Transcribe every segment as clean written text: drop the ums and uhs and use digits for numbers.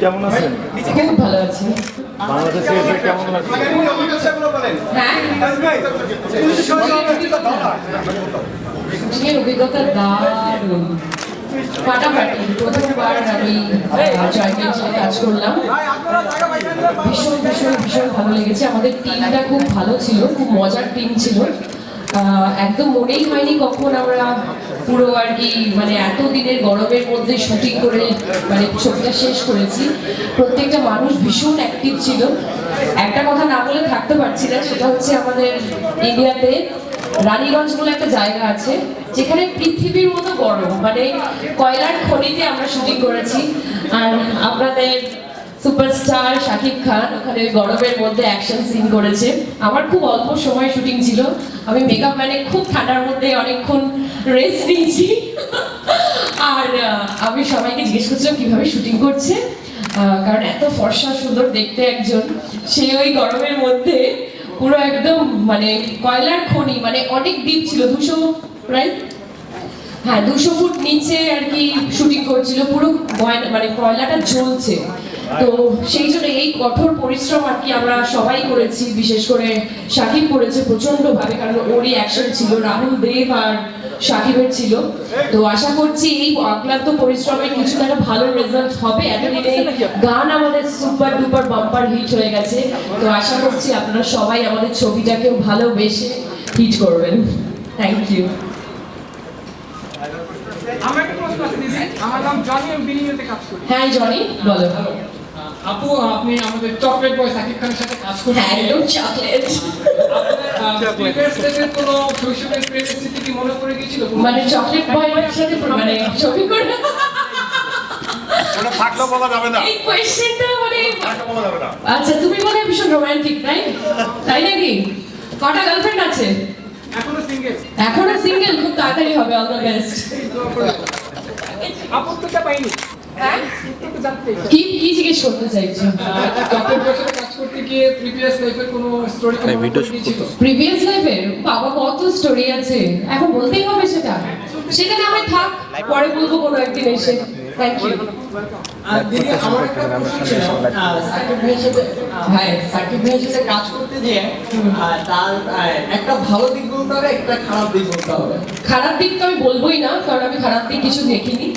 কেমন আছেন? খুব ভালো আছি। বাংলাদেশে এসে কেমন লাগছে? অভিজ্ঞতা দারুণ, ফাটাফাটি। প্রথমবার আমি জয়কে কাজ করলাম, ভীষণ ভীষণ ভীষণ ভালো লেগেছে। আমাদের টিমটা খুব ভালো ছিল, খুব মজার টিম ছিল। একদম মনেই হয়নি কখন আমরা পুরো আর কি মানে এত দিনের গরমের মধ্যে শুটিং করে মানে ছবিটা শেষ করেছি। প্রত্যেকটা মানুষ ভীষণ অ্যাক্টিভ ছিল। একটা কথা না বলে থাকতে পারছি না, সেটা হচ্ছে আমাদের ইন্ডিয়াতে রানীগঞ্জ বলে একটা জায়গা আছে যেখানে পৃথিবীর মতো গরম, মানে কয়লার খনিতে আমরা শুটিং করেছি। আর আপনাদের সুপারস্টার শাকিব খান ওখানে গরমের মধ্যে অ্যাকশন সিন করেছে। আমার খুব অল্প সময় শুটিং ছিল, আমি মেকআপ ম্যানে খুব ঠান্ডার মধ্যে অনেকক্ষণ রেস্ট নিয়েছি। আর আমি সবাইকে জিজ্ঞেস করছিলাম কিভাবে শুটিং করছে, কারণ এত ফর্সা সুন্দর দেখতে একজন, সে ওই গরমের মধ্যে পুরো একদম মানে কয়লার খনি, মানে অনেক ডিপ ছিল, 200 প্রায় 200 ফুট নিচে আর কি শুটিং করছিল। পুরো মানে কয়লাটা জ্বলছে। তো সেই জন্য এই কঠোর পরিশ্রম আর কি আমরা সবাই করেছি, বিশেষ করে শাকিব করেছে প্রচন্ড ভাবে, কারণ ওরই অ্যাকশন ছিল, রাহুল দেব আর শাকিবের ছিল। তো আশা করছি এই অক্লান্ত পরিশ্রমের কিছু একটা ভালো রেজাল্ট হবে। এতদিনে গান আমাদের সুপার ডুপার বাম্পার হিট হয়ে গেছে, তো আশা করছি আপনারা সবাই আমাদের ছবিটাকেও ভালোবেসে হিট করবেন। Thank you. আমার একটা প্রশ্ন আছে দিদি, আমার নাম জনি, আমি বিনিময়তে কাজ করি। হ্যাঁ জনি, বলো। আপু, আপনি আমাদের চকলেট বয় সাকিব খানের সাথে কাজ করছেন। হ্যাঁ, একদম চকলেট। প্রিভিয়াস লাইফের কোনো শৈশবের প্রেমের স্মৃতি কি মনে পড়ে গিয়েছিল? মানে চকলেট বয়ের সাথে মানে ছবি করে ওটা থাকলে বলা যাবে না। এই কোয়েশ্চেনটা মানে থাকলে বলা যাবে না। আচ্ছা, তুমি বলে ভীষণ রোমান্টিক, তাই নাকি? কটা গার্লফ্রেন্ড আছে? এখনো সিঙ্গেল। এখনো সিঙ্গেল? খুব তাড়াতাড়ি হবে। All the best. আপত্তিটা পাইনি। হ্যাঁ, একটু জানতে চাই। কি কি জিজ্ঞেস করতে চাইছো? চকলেট বয়ের সাথে কাজ করতে গিয়ে প্রিভিয়াস লাইফের কোনো স্টোরি কি মনে পড়ে গিয়েছিল? প্রিভিয়াস লাইফের বাবা কত স্টোরি আছে, এখন বলতেই হবে সেটা? সেটা না হয় থাক, পরে বলবো কোনো একদিন এসে। Thank you. দিদি, আমার একটা প্রশ্ন ছিল, সাকিব ভাইয়ের সাথে কাজ করতে গিয়ে তার একটা ভালো দিক বলতে হবে, একটা খারাপ দিক বলতে হবে। খারাপ দিক তো আমি বলবোই না, কারণ আমি খারাপ দিক কিছু দেখিনি।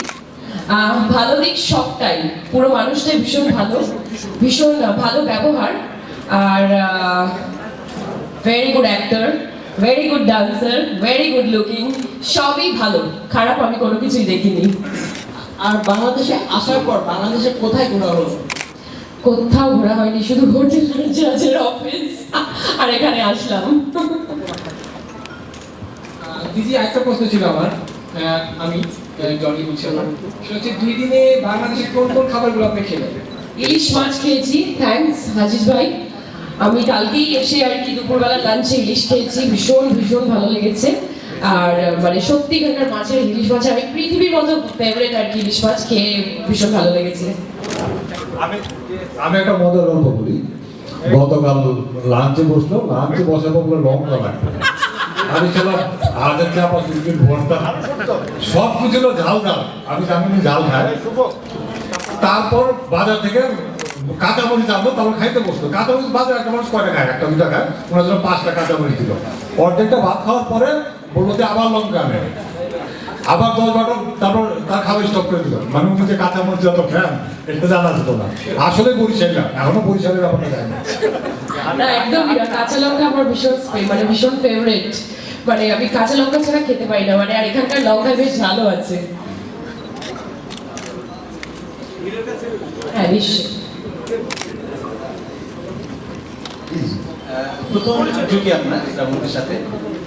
ভালো দিক সবটাই, পুরো মানুষটাই ভীষণ ভালো, ভীষণ ভালো ব্যবহার, are very good actor, very good dancer, very good looking, সবই ভালো। খারাপ আমি কোনো কিছুই দেখিনি। আর বাংলাদেশে আসার পর বাংলাদেশে কোথায় ঘোরা হলো? কোথাও ঘোরা হয়নি, শুধু হোটেল ম্যানেজারের অফিস আর এখানে আসলাম। দিদি, একটা প্রশ্ন ছিল আমার, আমি জনি বলছিলাম, সেটা হচ্ছে 2 দিনে বাংলাদেশে কোন কোন খাবারগুলো আপনি খেলেন? ইলিশ মাছ খেয়েছি, থ্যাঙ্কস হাজিজ ভাই। আমি কালকেই এসে আর কি দুপুরবেলা লাঞ্চে ইলিশ খেয়েছি, ভীষণ ভীষণ ভালো লেগেছে। আর মানে সত্যি এখানকার মাছের, ইলিশ মাছ আমি পৃথিবীর মতো ফেভারিট আর কি, ইলিশ মাছ খেয়ে ভীষণ ভালো লেগেছে। আমি একটা মজার গল্প বলি। গতকাল লাঞ্চে বসার পর লঙ্কা লাগবে, আমি খেলাম আগের চাপা চিকেন ভর্তা, সব কিছু ছিল ঝাল ঝাল, আমি জানি ঝাল খাই। তারপর বাজার থেকে কাঁচামরিচ আনবো, তারপর খাইতে বসলো। কাঁচামরিচ বাজার একটা মানুষ কয়টা খায়, একটা 2টা খায়, ওনার জন্য 5টা কাঁচামরিচ দিল। অর্ধেকটা ভাত খাওয়ার পরে বললো যে আবার লঙ্কা আনে, আবার 10-12, তারপর তার খাওয়া স্টপ করে দিল। মানে উনি যে কাঁচামরিচ যত ফ্যান, এটা জানা যেত না। আসলে বরিশাল না, এখনো বরিশালের ব্যাপারটা যায় না। না, একদম কাঁচা লঙ্কা আমার ভীষণ মানে ভীষণ ফেভারিট, মানে আমি কাঁচা লঙ্কা ছাড়া খেতে পারি না, মানে আর এখানকার লঙ্কা বেশ ভালো আছে। হ্যাঁ, নিশ্চয়ই। প্রথম যুগে আপনার শ্রাবণের সাথে,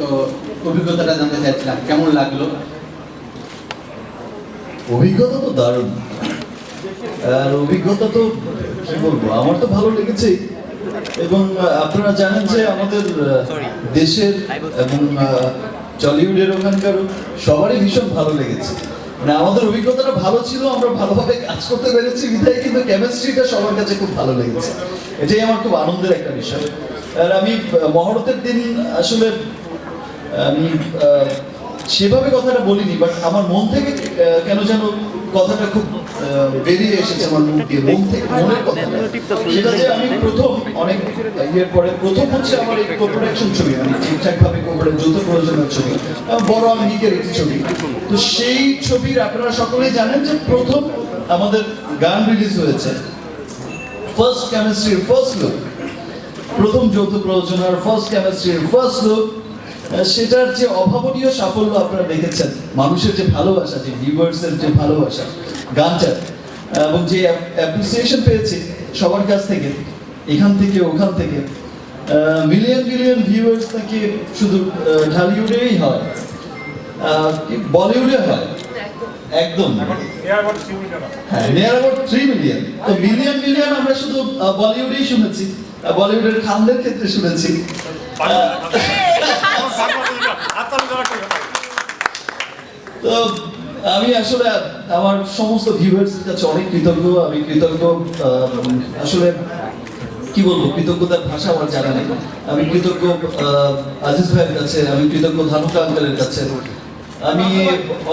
তো অভিজ্ঞতাটা জানতে চাইছিলাম কেমন লাগলো? অভিজ্ঞতা তো দারুণ, আর অভিজ্ঞতা তো কি বলবো, আমার তো ভালো লেগেছে। এবং আপনারা জানেন যে আমাদের দেশের এবং টলিউডের ওখানকার সবারই ভীষণ ভালো লেগেছে। মানে আমাদের অভিজ্ঞতাটা ভালো ছিল, আমরা ভালোভাবে কাজ করতে পেরেছি বিধায় কিন্তু কেমিস্ট্রিটা সবার কাছে খুব ভালো লেগেছে। এটাই আমার খুব আনন্দের একটা বিষয়। আর আমি মহরতের দিন আসলে আমি সেভাবে কথাটা বলিনি, বাট আমার মন থেকে কেন যেন কথাটা খুব বেরিয়ে এসেছে আমার মুখ দিয়ে, মন থেকে, মনের কথা। সেটা যে আমি প্রথম অনেক ইয়ের পরে প্রথম হচ্ছে আমার এই কোপ্রোডাকশন ছবি, মানে ঠিকঠাকভাবে যৌথ প্রযোজনার ছবি, বড় আঙ্গিকের একটি ছবি। তো সেই ছবির আপনারা সকলেই জানেন যে প্রথম আমাদের গান রিলিজ হয়েছে, ফার্স্ট কেমিস্ট্রির ফার্স্ট লুক, প্রথম যৌথ প্রযোজনার ফার্স্ট কেমিস্ট্রির ফার্স্ট লুক। সেটার যে অভাবনীয় সাফল্য আপনারা দেখেছেন, মানুষের যে ভালোবাসা, যে ভিউয়ার্সের যে ভালোবাসা গানটার, এবং যে অ্যাপ্রিসিয়েশন পেয়েছি সবার কাছ থেকে, এখান থেকে ওখান থেকে, মিলিয়ন মিলিয়ন ভিউয়ার্স নাকি শুধু ঢালিউডেই হয়, বলিউডে হয় একদম, হ্যাঁ, নিয়ার অ্যাবাউট 3 মিলিয়ন। তো মিলিয়ন মিলিয়ন আমরা শুধু বলিউডেই শুনেছি, বলিউডের খানদের ক্ষেত্রে শুনেছি। তো আমি আসলে আমার সমস্ত ভিউয়ার্সের কাছে অনেক কৃতজ্ঞ। আমি কৃতজ্ঞ, আসলে কি বলবো, কৃতজ্ঞতার ভাষা আমার জানা নেই। আমি কৃতজ্ঞ আজিজ ভাইয়ের কাছে, আমি কৃতজ্ঞ ধানুকা আঙ্কেলের কাছে, আমি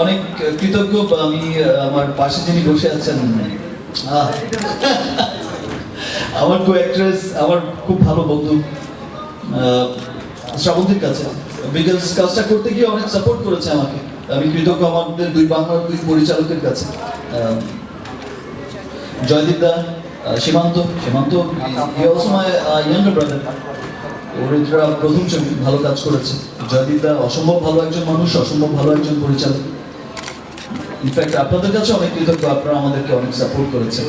অনেক কৃতজ্ঞ আমি আমার পাশে যিনি বসে আছেন, আমার কো অ্যাক্ট্রেস, আমার খুব ভালো বন্ধু শ্রাবন্তীর কাছে, বিকজ কাজটা করতে গিয়ে অনেক সাপোর্ট করেছে আমাকে। আমি কৃতজ্ঞ আমাদের বাংলার দুই পরিচালকের কাছে, জয়দীপ দা, সীমান্ত he also my younger brother. ওরা প্রথম ছবি ভালো কাজ করেছে। জয়দীপ দা অসম্ভব ভালো একজন মানুষ, অসম্ভব ভালো একজন পরিচালক। ইনফ্যাক্ট আপনাদের কাছে অনেক কৃতজ্ঞ, আপনারা আমাদেরকে অনেক সাপোর্ট করেছেন।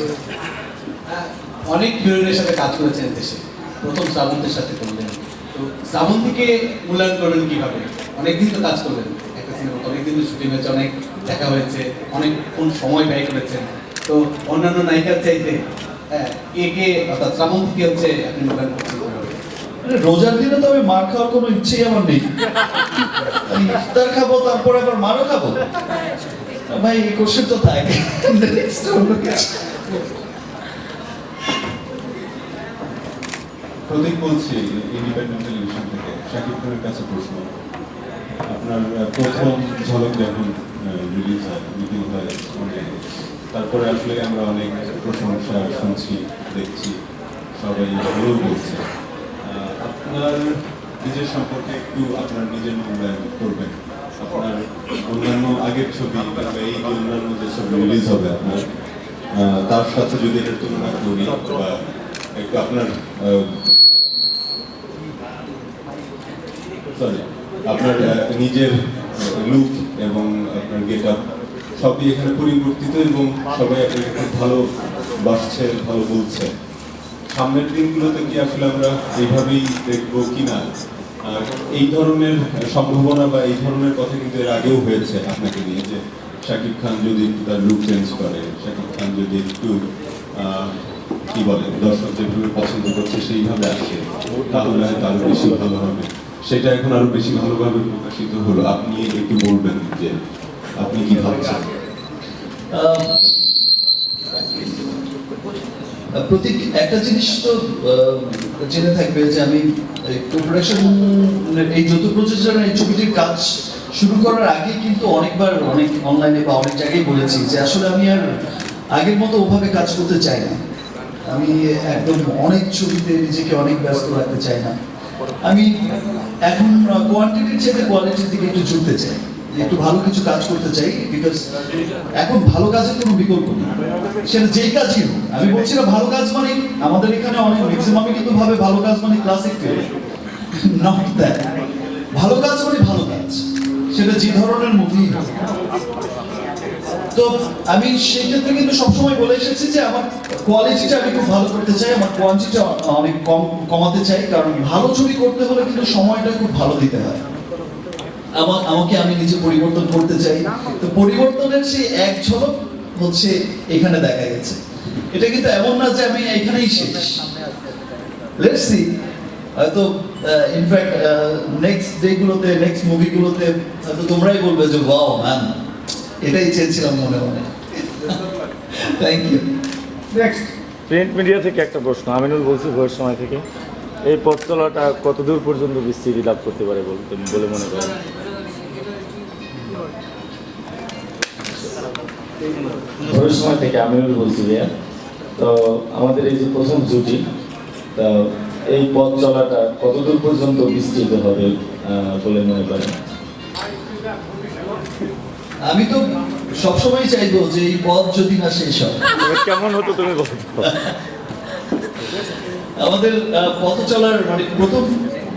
অনেক হিরোইনের সাথে কাজ করেছেন দেশে, প্রথম শ্রাবন্তীর সাথে করলেন। তো শ্রাবন্তীকে মূল্যায়ন করবেন কিভাবে? অনেকদিন তো কাজ করলেন একটা সিনেমা, অনেকদিন তো শুটিং হয়েছে, অনেক দেখা হয়েছে, অনেকক্ষণ সময় ব্যয় করেছেন। তো অন্যান্য নায়িকার চাইতে কে অর্থাৎ শ্রাবন্তীকে হচ্ছে আপনি মূল্যায়ন করতে পারবেন? রোজার দিনে তো আমি মার খাওয়ার কোনো ইচ্ছেই আমার নেই। আমি ইফতার খাবো, তারপরে আবার মারও খাবো, ভাই এই কোশ্চেন তো থাকে। প্রদীপ বলছি, ইন্ডিপেন্ডেন্ট টেলিভিশন থেকে। শাকিব খানের কাছে প্রশ্ন, আপনার প্রথম ঝলক যখন রিলিজ হয়, মিটিং হয়, তারপরে আসলে আমরা অনেক প্রশংসা শুনছি, দেখছি, সবাই ভালো বলছে। আপনার নিজের সম্পর্কে একটু আপনার নিজের মূল্যায়ন করবেন। আপনার অন্যান্য আগের ছবি কিংবা এই অন্যান্য যে ছবি রিলিজ হবে আপনার, তার সাথে যদি এটার তুলনা করি, বা একটু আপনার আপনার নিজের লুক এবং আপনার গেট আপ সবই এখানে পরিবর্তিত, এবং সবাই আপনাকে খুব ভালো বাসছে, ভালো বলছে। সামনের দিনগুলোতে কি আসলে আমরা এইভাবেই দেখবো কিনা? আর এই ধরনের সম্ভাবনা বা এই ধরনের কথা কিন্তু এর আগেও হয়েছে আপনাকে নিয়ে, যে শাকিব খান যদি একটু তার লুক চেঞ্জ করে, শাকিব খান যদি একটু কি বলে, দর্শক যেভাবে পছন্দ করছে সেইভাবে আসে, তাহলে হয়তো আরো বেশি ভালো হবে। সেটা এখন আরো বেশি ভালোভাবে প্রকাশিত হলো। আপনি একটু বলবেন যে আপনি কি ভাবছেন? প্রতীক, একটা জিনিস তো জেনে থাকবে যে আমি কোপ্রোডাকশন, এই যৌথ প্রযোজনার এই ছবিটির কাজ শুরু করার আগে কিন্তু অনেকবার অনেক অনলাইনে বা অনেক জায়গায় বলেছি যে আসলে আমি আর আগের মতো ওভাবে কাজ করতে চাই না। আমি একদম অনেক ছবিতে নিজেকে অনেক ব্যস্ত রাখতে চাই না। আমি এখন কোয়ান্টিটির চেয়ে কোয়ালিটির দিকে একটু ঝুঁকতে চাই, একটু ভালো কিছু কাজ করতে চাই, বিকজ এখন ভালো কাজের কোনো বিকল্প নেই, সেটা যেই কাজই হোক। আমি বলছি না ভালো কাজ মানে আমাদের এখানে অনেক ম্যাক্সিমামই কিন্তু ভাবে ভালো কাজ মানে ক্লাসিক ফিল্ম, নট দ্যাট। ভালো কাজ মানে ভালো কাজ, সেটা যে ধরনের মুভি। তো আমি সেই ক্ষেত্রে কিন্তু সবসময় বলে এসেছি যে আমার কোয়ালিটিটা আমি খুব ভালো করতে চাই, আমার কোয়ান্টিটি অনেক কমাতে চাই, কারণ ভালো ছবি করতে হলে কিন্তু সময়টা খুব ভালো দিতে হয়। আমাকে আমি নিজে পরিবর্তন করতে চাই। তো পরিবর্তনের সেই এক ঝলক হচ্ছে এখানে দেখা গেছে। এটা কিন্তু এমন না যে আমি এখানেই শেষ। লেটস সি, হয়তো ইনফ্যাক্ট নেক্সট ডে গুলোতে, নেক্সট মুভিগুলোতে হয়তো তোমরাই বলবে যে ওয়াও ম্যান, এটাই চেয়েছিলাম মনে মনে। Thank you. Next print media থেকে একটা প্রশ্ন, আমিনুল বলছি ভোরের সময় থেকে। এই পথ চলাটা কতদূর পর্যন্ত বিস্তৃতি লাভ করতে পারে বলে মনে করেন? ভোরের সময় থেকে আমিও বলছি ভাইয়া, তো আমাদের এই যে প্রথম জুটি, তো এই পথ চলাটা কতদূর পর্যন্ত বিস্তৃত হবে বলে মনে করেন? আমি তো সবসময় চাইবো যে এই পথ যদি না শেষ হয়। কেমন হতো তুমি বলো? আমাদের পথ চলার মানে প্রথম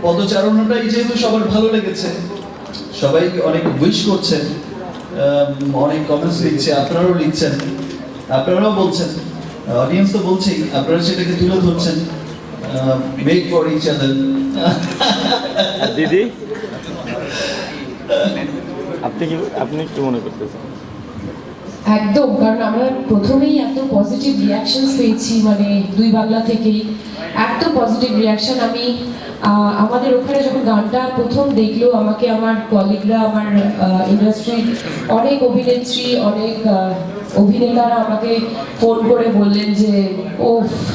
পদচারণাটাই যেহেতু সবার ভালো লেগেছে, সবাই অনেক উইশ করছেন, অনেক কমেন্টস লিখছে, আপনারাও লিখছেন, আপনারাও বলছেন, অডিয়েন্স তো বলছেই, আপনারা সেটাকে তুলে ধরছেন, মেক ফর ইচ আদার। দিদি, আপনি কি মনে করতেছেন? একদম, কারণ আমরা প্রথমেই এত পজিটিভ রিয়াকশনস পেয়েছি, মানে দুই বাংলা থেকেই এত পজিটিভ রিয়াকশন। আমি আমাদের ওখানে যখন গানটা প্রথম দেখলো, আমাকে আমার কলিগরা, আমার ইন্ডাস্ট্রির অনেক অভিনেত্রী, অনেক অভিনেতারা আমাকে ফোন করে বললেন যে ও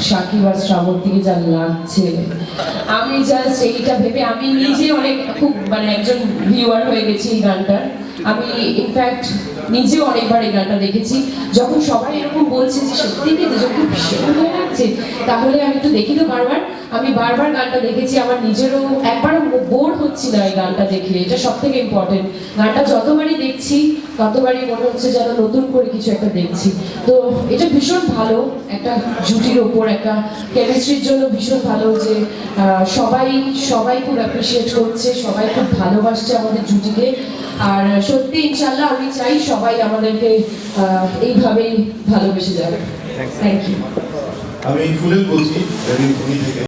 সাকিব আর শ্রাবন্তীকে যা লাগছে। আমি জাস্ট এইটা ভেবে আমি নিজে অনেক খুব মানে একজন ভিউয়ার হয়ে গেছি এই গানটার। আমি ইনফ্যাক্ট নিজেও অনেকবার এই গানটা দেখেছি। যখন সবাই এরকম বলছে যে সত্যি কি দুজনকে ভীষণ ভালো লাগছে, তাহলে আমি একটু দেখি তো বারবার। আমি বারবার গানটা দেখেছি, আমার নিজেরও একবারও বোর হচ্ছি না এই গানটা দেখে। এটা সব থেকে ইম্পর্টেন্ট। গানটা যতবারই দেখছি ততবারই মনে হচ্ছে যেন নতুন করে কিছু একটা দেখছি। তো এটা ভীষণ ভালো একটা জুটির ওপর, একটা কেমিস্ট্রির জন্য ভীষণ ভালো যে সবাই খুব অ্যাপ্রিসিয়েট করছে, সবাই খুব ভালোবাসছে আমাদের জুটিকে। আর সত্যি ইনশাল্লাহ আমি চাই সবাই আমাদেরকে এইভাবেই ভালোবেসে যাবে। Thank you. আমি ফুলেল বলছি থেকে।